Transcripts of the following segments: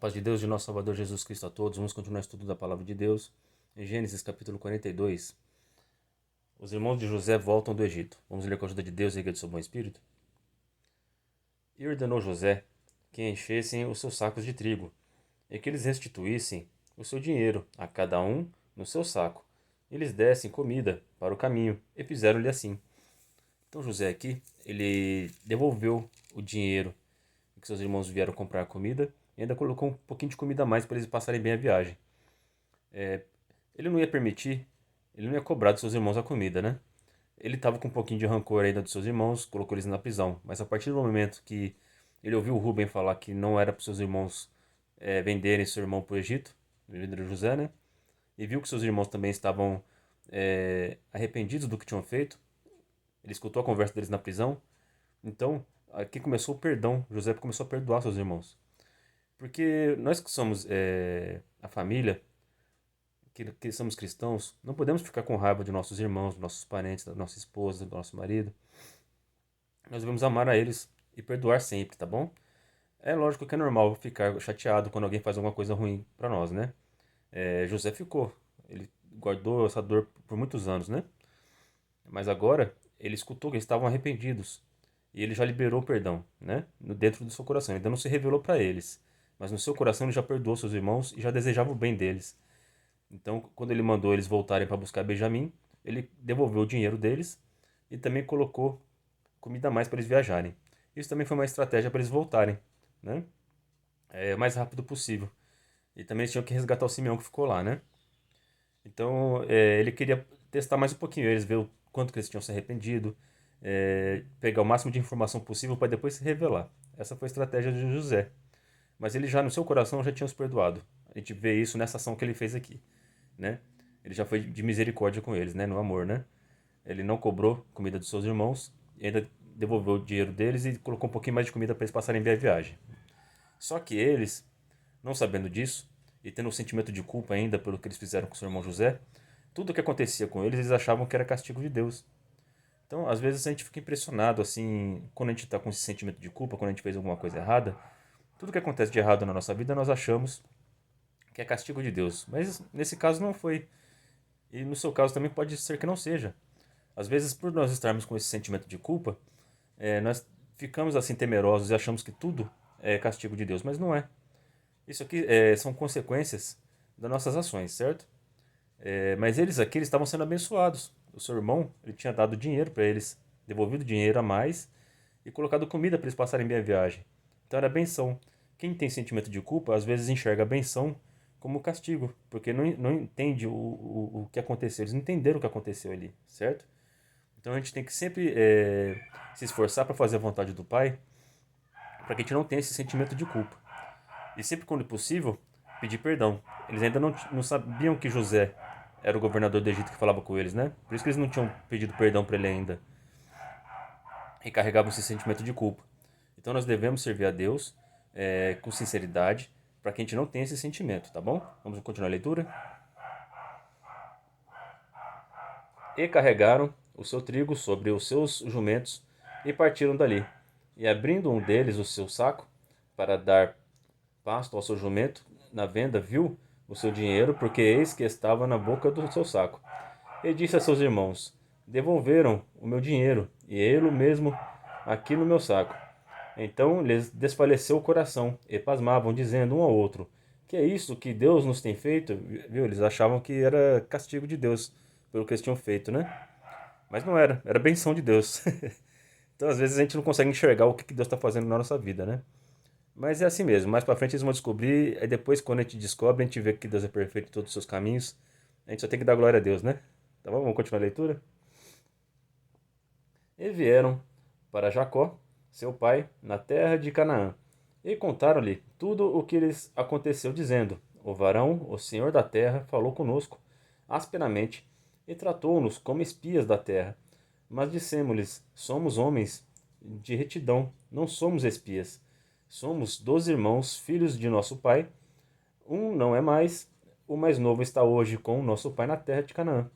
A paz de Deus, de nosso Salvador Jesus Cristo a todos. Vamos continuar o estudo da Palavra de Deus. Em Gênesis capítulo 42, os irmãos de José voltam do Egito. Vamos ler com a ajuda de Deus e a do seu bom espírito. E ordenou José que enchessem os seus sacos de trigo, e que eles restituíssem o seu dinheiro, a cada um no seu saco, e lhes dessem comida para o caminho, e fizeram-lhe assim. Então José aqui, ele devolveu o dinheiro que seus irmãos vieram comprar comida, e ainda colocou um pouquinho de comida a mais para eles passarem bem a viagem. Ele não ia permitir, ele não ia cobrar dos seus irmãos a comida, né? Ele estava com um pouquinho de rancor ainda dos seus irmãos, colocou eles na prisão. Mas a partir do momento que ele ouviu o Rubem falar que não era para os seus irmãos venderem seu irmão para o Egito, venderam José, né? E viu que seus irmãos também estavam arrependidos do que tinham feito. Ele escutou a conversa deles na prisão. Então, aqui começou o perdão. José começou a perdoar seus irmãos. Porque nós que somos a família, que somos cristãos, não podemos ficar com raiva de nossos irmãos, dos nossos parentes, da nossa esposa, do nosso marido. Nós devemos amar a eles e perdoar sempre, tá bom? É lógico que é normal ficar chateado quando alguém faz alguma coisa ruim para nós, né? José ficou, ele guardou essa dor por muitos anos, né? Mas agora ele escutou que eles estavam arrependidos e ele já liberou o perdão, né? Dentro do seu coração. Ele ainda não se revelou para eles, mas no seu coração ele já perdoou seus irmãos e já desejava o bem deles. Então, quando ele mandou eles voltarem para buscar Benjamim, ele devolveu o dinheiro deles e também colocou comida a mais para eles viajarem. Isso também foi uma estratégia para eles voltarem, né? O mais rápido possível. E também eles tinham que resgatar o Simeão que ficou lá, né? Então, ele queria testar mais um pouquinho eles, ver o quanto que eles tinham se arrependido, pegar o máximo de informação possível para depois se revelar. Essa foi a estratégia de José. Mas ele já no seu coração já tinha os perdoado. A gente vê isso nessa ação que ele fez aqui, né? Ele já foi de misericórdia com eles, né? No amor, né? Ele não cobrou comida dos seus irmãos, e ainda devolveu o dinheiro deles e colocou um pouquinho mais de comida para eles passarem bem a viagem. Só que eles, não sabendo disso, e tendo um sentimento de culpa ainda pelo que eles fizeram com seu irmão José, tudo o que acontecia com eles, eles achavam que era castigo de Deus. Então, às vezes a gente fica impressionado, assim, quando a gente está com esse sentimento de culpa, quando a gente fez alguma coisa errada, tudo que acontece de errado na nossa vida, nós achamos que é castigo de Deus. Mas nesse caso não foi. E no seu caso também pode ser que não seja. Às vezes, por nós estarmos com esse sentimento de culpa, nós ficamos assim temerosos e achamos que tudo é castigo de Deus, mas não é. Isso aqui são consequências das nossas ações, certo? Mas eles aqui eles estavam sendo abençoados. O seu irmão ele tinha dado dinheiro para eles, devolvido dinheiro a mais e colocado comida para eles passarem bem a viagem. Então era benção. Quem tem sentimento de culpa às vezes enxerga a benção como castigo, porque não entende o que aconteceu. Eles não entenderam o que aconteceu ali, certo? Então a gente tem que sempre se esforçar para fazer a vontade do Pai, para que a gente não tenha esse sentimento de culpa. E sempre quando possível, pedir perdão. Eles ainda não sabiam que José era o governador do Egito que falava com eles, né? Por isso que eles não tinham pedido perdão para ele ainda. E carregavam esse sentimento de culpa. Então nós devemos servir a Deus com sinceridade, para que a gente não tenha esse sentimento, tá bom? Vamos continuar a leitura? E carregaram o seu trigo sobre os seus jumentos e partiram dali. E abrindo um deles o seu saco para dar pasto ao seu jumento, na venda viu o seu dinheiro, porque eis que estava na boca do seu saco. E disse a seus irmãos: Devolveram o meu dinheiro, e ele mesmo aqui no meu saco. Então lhes desfaleceu o coração, e pasmavam, dizendo um ao outro: Que é isso que Deus nos tem feito? Viu? Eles achavam que era castigo de Deus pelo que eles tinham feito, né? Mas não era, era benção de Deus. Então às vezes a gente não consegue enxergar o que Deus está fazendo na nossa vida, né? Mas é assim mesmo, mais pra frente eles vão descobrir, aí depois quando a gente descobre, a gente vê que Deus é perfeito em todos os seus caminhos, a gente só tem que dar glória a Deus, né? Tá bom? Vamos continuar a leitura? E vieram para Jacó, seu pai, na terra de Canaã, e contaram-lhe tudo o que lhes aconteceu, dizendo: O varão, o senhor da terra, falou conosco asperamente e tratou-nos como espias da terra. Mas dissemos-lhes: Somos homens de retidão, não somos espias. Somos 12 irmãos, filhos de nosso pai. Um não é mais, o mais novo está hoje com o nosso pai na terra de Canaã.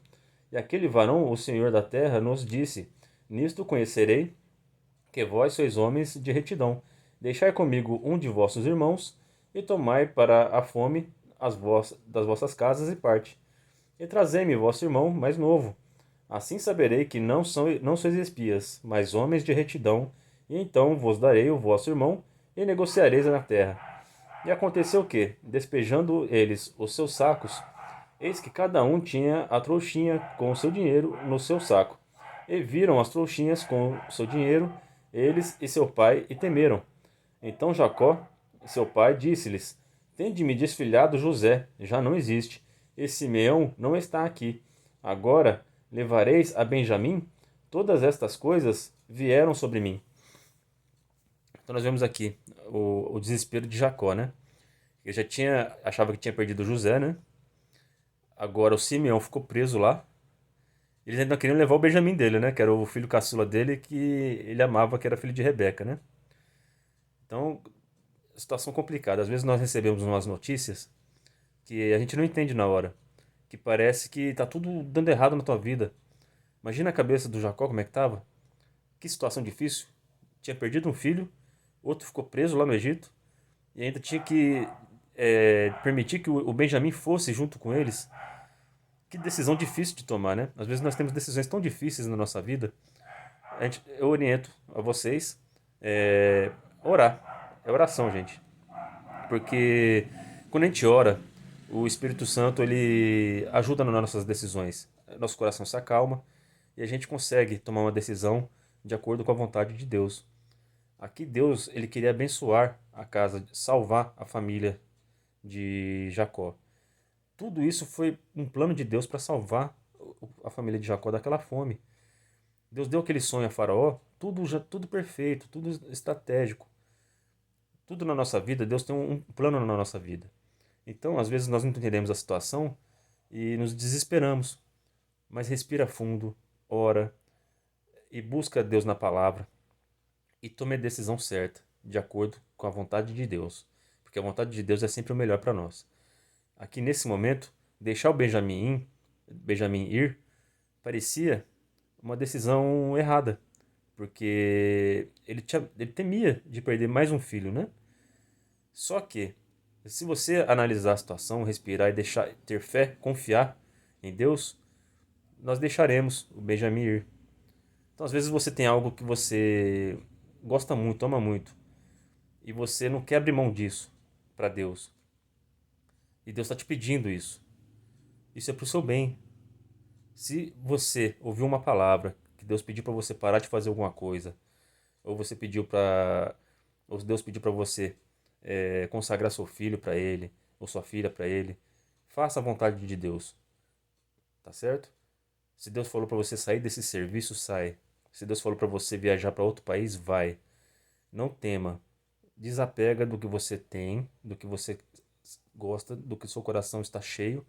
E aquele varão, o senhor da terra, nos disse: Nisto conhecerei que vós sois homens de retidão. Deixai comigo um de vossos irmãos, e tomai para a fome das vossas casas e parte. E trazei-me vosso irmão mais novo. Assim saberei que não sois espias, mas homens de retidão, e então vos darei o vosso irmão, e negociareis na terra. E aconteceu que, despejando eles os seus sacos, eis que cada um tinha a trouxinha com o seu dinheiro no seu saco. E viram as trouxinhas com o seu dinheiro, eles e seu pai, e temeram. Então Jacó, seu pai, disse-lhes: Tende-me desfilhado José, já não existe, e Simeão não está aqui. Agora levareis a Benjamim? Todas estas coisas vieram sobre mim. Então nós vemos aqui o desespero de Jacó, né? Ele achava que tinha perdido José, né? Agora o Simeão ficou preso lá. Eles ainda queriam levar o Benjamim dele, né? Que era o filho caçula dele, que ele amava, que era filho de Rebeca, né? Então, situação complicada. Às vezes nós recebemos umas notícias que a gente não entende na hora. Que parece que tá tudo dando errado na tua vida. Imagina a cabeça do Jacó, como é que tava. Que situação difícil. Tinha perdido um filho, outro ficou preso lá no Egito, e ainda tinha que permitir que o Benjamim fosse junto com eles. Que decisão difícil de tomar, né? Às vezes nós temos decisões tão difíceis na nossa vida. Eu oriento a vocês orar. É oração, gente. Porque quando a gente ora, o Espírito Santo ele ajuda nas nossas decisões. Nosso coração se acalma e a gente consegue tomar uma decisão de acordo com a vontade de Deus. Aqui Deus ele queria abençoar a casa, salvar a família de Jacó. Tudo isso foi um plano de Deus para salvar a família de Jacó daquela fome. Deus deu aquele sonho a Faraó, tudo perfeito, tudo estratégico. Tudo na nossa vida, Deus tem um plano na nossa vida. Então, às vezes nós não entendemos a situação e nos desesperamos. Mas respira fundo, ora e busca Deus na palavra e tome a decisão certa, de acordo com a vontade de Deus. Porque a vontade de Deus é sempre o melhor para nós. Aqui nesse momento, deixar o Benjamim ir parecia uma decisão errada, porque ele temia de perder mais um filho, né? Só que, se você analisar a situação, respirar e deixar ter fé, confiar em Deus, nós deixaremos o Benjamim ir. Então, às vezes você tem algo que você gosta muito, ama muito, e você não quer abrir mão disso para Deus. E Deus está te pedindo isso. Isso é para o seu bem. Se você ouviu uma palavra que Deus pediu para você parar de fazer alguma coisa, ou você pediu para, ou Deus pediu para você consagrar seu filho para Ele, ou sua filha para Ele, faça a vontade de Deus, tá certo? Se Deus falou para você sair desse serviço, sai. Se Deus falou para você viajar para outro país, vai. Não tema. Desapega do que você tem, do que você gosta, do que seu coração está cheio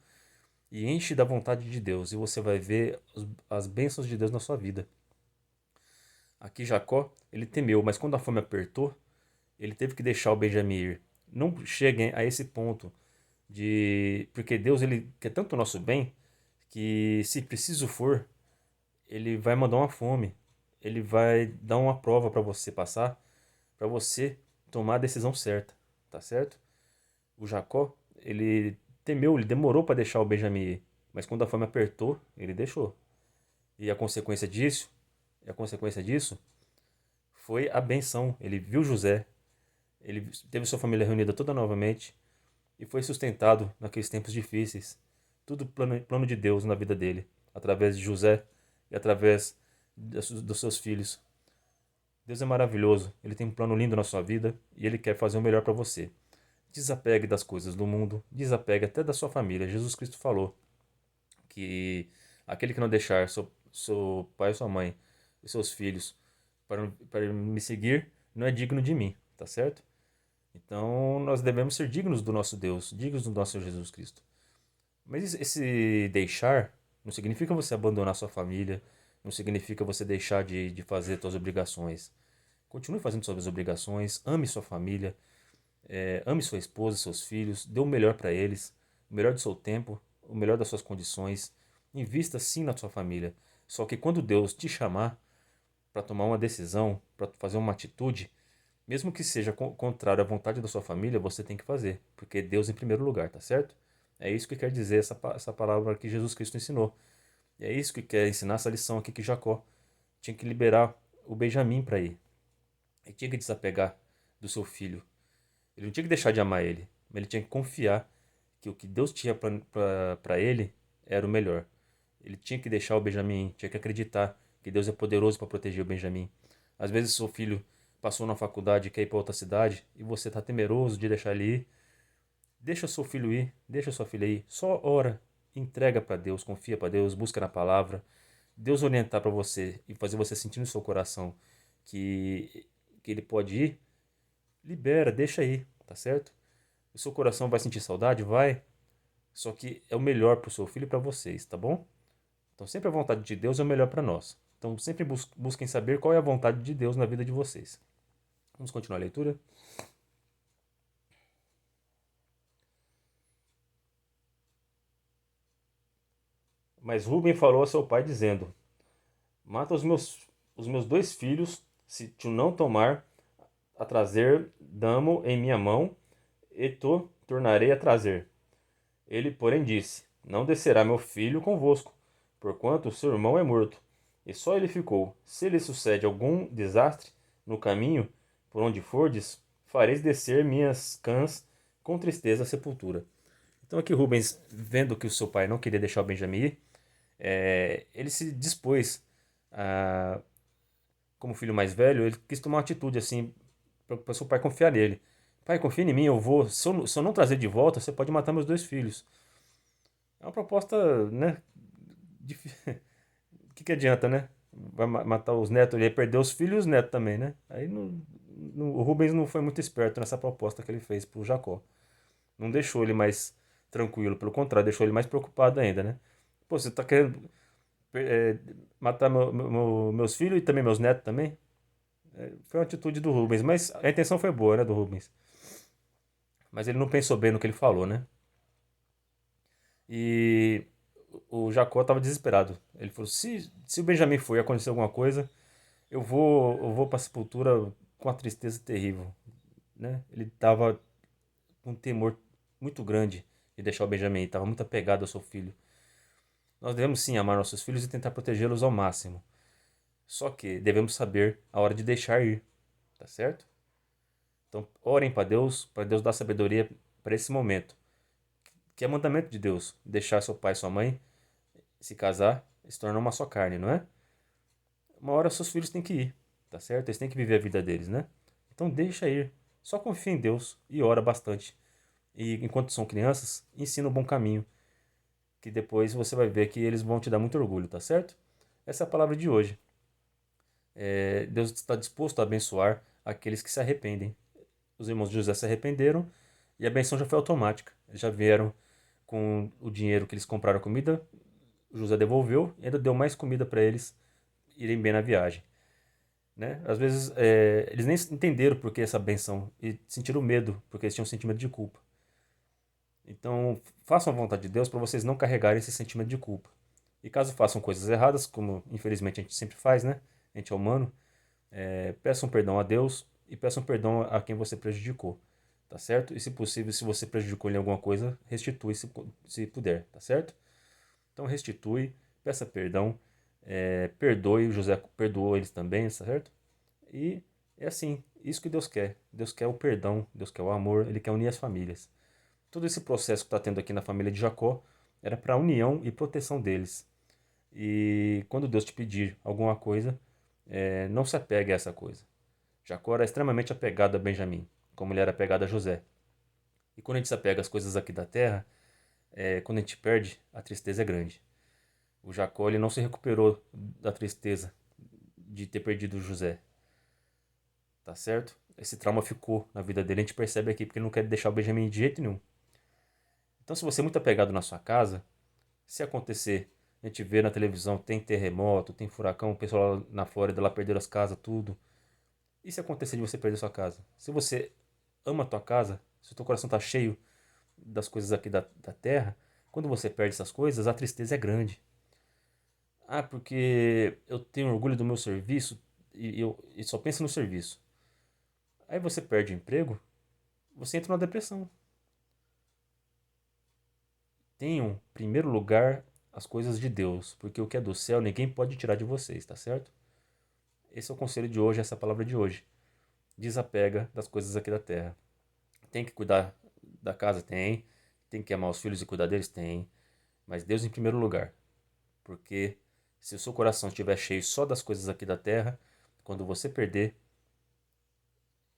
e enche da vontade de Deus e você vai ver as bênçãos de Deus na sua vida. Aqui Jacó, ele temeu, mas quando a fome apertou, ele teve que deixar o Benjamim ir. Não cheguem a esse ponto porque Deus ele quer tanto o nosso bem que se preciso for, ele vai mandar uma fome, ele vai dar uma prova para você passar, para você tomar a decisão certa, tá certo? O Jacó, ele temeu, ele demorou para deixar o Benjamim ir, mas quando a fome apertou, ele deixou. E a consequência disso foi a benção. Ele viu José, ele teve sua família reunida toda novamente e foi sustentado naqueles tempos difíceis. Tudo plano de Deus na vida dele, através de José e através dos seus filhos. Deus é maravilhoso, ele tem um plano lindo na sua vida e ele quer fazer o melhor para você. Desapegue das coisas do mundo, desapegue até da sua família. Jesus Cristo falou que aquele que não deixar seu pai e sua mãe e seus filhos para me seguir não é digno de mim, tá certo? Então nós devemos ser dignos do nosso Deus, dignos do nosso Jesus Cristo. Mas esse deixar não significa você abandonar sua família, não significa você deixar de fazer suas obrigações. Continue fazendo suas obrigações, ame sua família, ame sua esposa, seus filhos, dê o melhor para eles, o melhor do seu tempo, o melhor das suas condições. Invista sim na sua família. Só que quando Deus te chamar para tomar uma decisão, para fazer uma atitude, Mesmo que seja contrário à vontade da sua família, você tem que fazer, porque Deus em primeiro lugar, tá certo? É isso que quer dizer essa palavra que Jesus Cristo ensinou. E é isso que quer ensinar essa lição aqui que Jacó tinha que liberar o Benjamim para ir. Ele tinha que desapegar do seu filho. Ele não tinha que deixar de amar ele, mas ele tinha que confiar que o que Deus tinha para ele era o melhor. Ele tinha que deixar o Benjamim, tinha que acreditar que Deus é poderoso para proteger o Benjamim. Às vezes seu filho passou na faculdade e quer ir para outra cidade e você está temeroso de deixar ele ir. Deixa seu filho ir, deixa sua filha ir. Só ora, entrega para Deus, confia para Deus, busca na palavra. Deus orientar para você e fazer você sentir no seu coração que, que ele pode ir, libera, deixa ir, tá certo? O seu coração vai sentir saudade? Vai. Só que é o melhor para o seu filho e para vocês, tá bom? Então sempre a vontade de Deus é o melhor para nós. Então sempre busquem saber qual é a vontade de Deus na vida de vocês. Vamos continuar a leitura? Mas Rubem falou a seu pai dizendo: Mata os meus dois filhos, se tu não tomar a trazer, damo em minha mão, e tu tornarei a trazer. Ele, porém, disse: Não descerá meu filho convosco, porquanto o seu irmão é morto. E só ele ficou. Se lhe sucede algum desastre no caminho, por onde fordes, fareis descer minhas cãs com tristeza à sepultura. Então aqui Rubens, vendo que o seu pai não queria deixar o Benjamim ir, ele se dispôs a, como filho mais velho, ele quis tomar uma atitude assim, para seu pai confiar nele. Pai, confia em mim, eu vou. Se eu não trazer de volta, você pode matar meus dois filhos. É uma proposta, né? O que adianta, né? Vai matar os netos, ele ia perder os filhos e os netos também, né? Aí o Rubens não foi muito esperto nessa proposta que ele fez pro Jacó. Não deixou ele mais tranquilo, pelo contrário, deixou ele mais preocupado ainda, né? Pô, você tá querendo é, matar meus filhos e também meus netos também? Foi uma atitude do Rubens, mas a intenção foi boa, né, do Rubens. Mas ele não pensou bem no que ele falou, né? E o Jacó estava desesperado. Ele falou: se o Benjamim for e acontecer alguma coisa, eu vou para a sepultura com uma tristeza terrível, né? Ele estava com um temor muito grande de deixar o Benjamim, estava muito apegado ao seu filho. Nós devemos sim amar nossos filhos e tentar protegê-los ao máximo. Só que devemos saber a hora de deixar ir, tá certo? Então, orem para Deus dar sabedoria para esse momento, que é mandamento de Deus, deixar seu pai e sua mãe se casar e se tornar uma só carne, não é? Uma hora seus filhos têm que ir, tá certo? Eles têm que viver a vida deles, né? Então deixa ir. Só confia em Deus e ora bastante. E enquanto são crianças, ensina o bom caminho, que depois você vai ver que eles vão te dar muito orgulho, tá certo? Essa é a palavra de hoje. Deus está disposto a abençoar aqueles que se arrependem. Os irmãos de José se arrependeram e a benção já foi automática. Eles já vieram com o dinheiro que eles compraram a comida, José devolveu e ainda deu mais comida para eles irem bem na viagem. Né? Às vezes eles nem entenderam por que essa benção e sentiram medo, porque eles tinham um sentimento de culpa. Então, façam a vontade de Deus para vocês não carregarem esse sentimento de culpa. E caso façam coisas erradas, como infelizmente a gente sempre faz, né? A gente é humano, peçam perdão a Deus e peçam perdão a quem você prejudicou, tá certo? E se possível, se você prejudicou ele em alguma coisa, restitui se puder, tá certo? Então restitui, peça perdão, perdoe, José perdoou eles também, tá certo? E é assim, isso que Deus quer. Deus quer o perdão, Deus quer o amor, Ele quer unir as famílias. Todo esse processo que está tendo aqui na família de Jacó era para a união e proteção deles. E quando Deus te pedir alguma coisa, não se apegue a essa coisa. Jacó era extremamente apegado a Benjamim, como ele era apegado a José. E quando a gente se apega às coisas aqui da terra, quando a gente perde, a tristeza é grande. O Jacó ele não se recuperou da tristeza de ter perdido José, tá certo? Esse trauma ficou na vida dele, a gente percebe aqui, porque ele não quer deixar o Benjamin de jeito nenhum. Então, se você é muito apegado na sua casa, se acontecer, a gente vê na televisão, tem terremoto, tem furacão, o pessoal lá na Flórida lá perderam as casas, tudo. E se acontecer de você perder sua casa? Se você ama a tua casa, se o teu coração está cheio das coisas aqui da terra, quando você perde essas coisas, a tristeza é grande. Ah, porque eu tenho orgulho do meu serviço e só penso no serviço. Aí você perde o emprego, você entra numa depressão. Tenham, em primeiro lugar, as coisas de Deus, porque o que é do céu ninguém pode tirar de vocês, tá certo? Esse é o conselho de hoje, essa é a palavra de hoje. Desapega das coisas aqui da terra. Tem que cuidar da casa? Tem. Tem que amar os filhos e cuidar deles? Tem. Mas Deus em primeiro lugar. Porque se o seu coração estiver cheio só das coisas aqui da terra, quando você perder,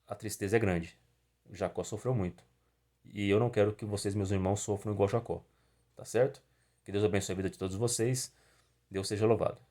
a tristeza é grande. Jacó sofreu muito. E eu não quero que vocês, meus irmãos, sofram igual Jacó. Tá certo? Que Deus abençoe a vida de todos vocês. Deus seja louvado.